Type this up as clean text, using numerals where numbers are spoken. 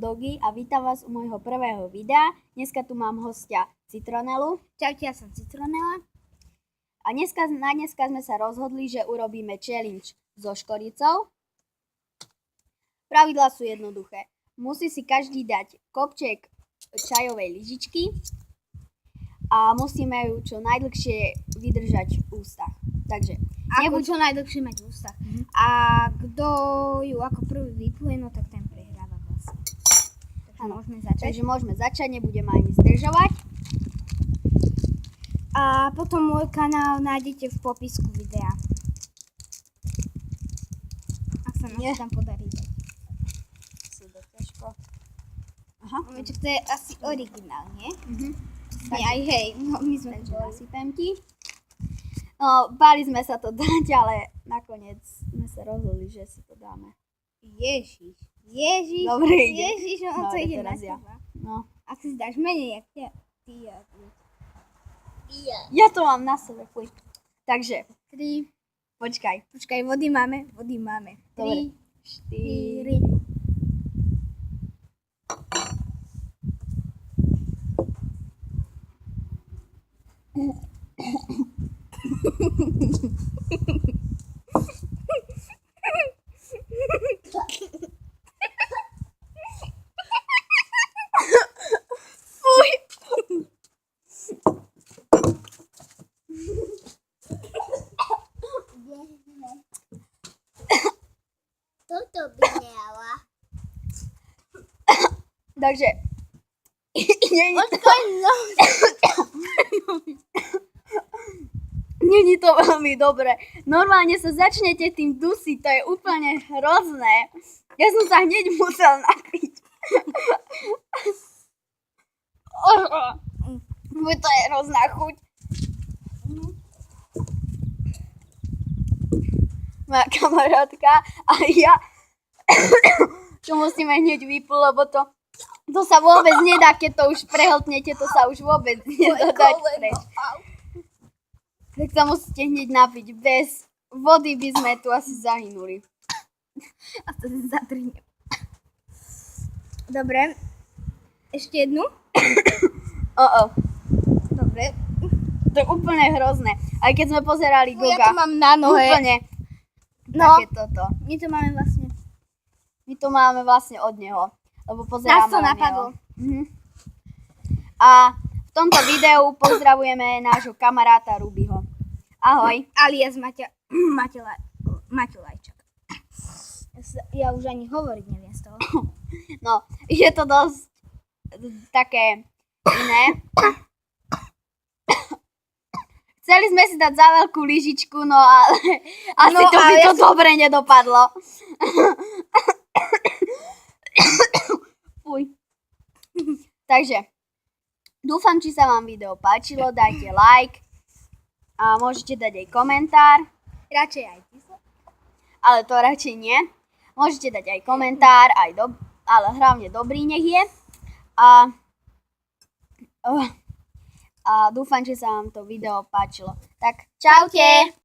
Dogy a vítam vás u môjho prvého videa. Dneska tu mám hostia Citronelu. Čaute, ja som Citronela. A dneska sme sa rozhodli, že urobíme challenge so škoricou. Pravidlá sú jednoduché. Musí si každý dať kopček čajovej lyžičky a musíme ju čo najdlhšie vydržať v ústach. Takže Čo najdlhšie mať v ústach. A kto ju ako prvý vypluje, no tak ten prehráva vlastne. Takže môžeme začať. Takže môžeme začať, nebudeme ani zdržovať. A potom môj kanál nájdete v popisku videa. Ak sa nám tam podarí. Aha. To je asi originál, nie? Nie, aj hej, no my sme to Zasypem ti. No, báli sme sa to dať, ale nakoniec sme sa rozhodli, že si to dáme. Ježiš. Dobre, ide. Ježiš, ono to Dobre, ide na teraz ja. teba. No. Ak si dáš menej, jak ty. Ja to mám na sebe, fuj. Takže, 3. počkaj. Vody máme. Dobre. 4. Toto by miała. Takže, není to veľmi dobré. Normálne sa začnete tým dusiť, to je úplne hrozné. Ja som sa hneď musel napiť. To je hrozná chuť. Moja kamarátka a ja to musíme hneď vypnúť, lebo to sa vôbec nedá, keď to už prehltnete, to sa už vôbec nedá dať preč. Tak sa musíte hneď napiť. Bez vody by sme tu asi zahynuli. A to si zatrhnem. Dobre. Ešte jednu? Dobre. To je úplne hrozné. Aj keď sme pozerali No, ja Goga. to mám na nohe. Úplne. No. Také toto. My to máme vlastne. My to máme vlastne od neho. Lebo Nás pozeráme to na napadlo. neho. A v tomto videu pozdravujeme nášho kamaráta Rubyho. Ahoj. Alias Maťolajčak. Ja už ani hovoriť neviem z toho. No, je to dosť také iné. Chceli sme si dať za veľkú lyžičku, no ale asi No, to by ale to dobre nedopadlo. Fuj. Takže, dúfam, či sa vám video páčilo, dajte like a môžete dať aj komentár, Radšej aj ty sa. ale to radšej nie. Môžete dať aj komentár, ale hlavne dobrý nech je. A dúfam, že sa vám to video páčilo. Tak čaute!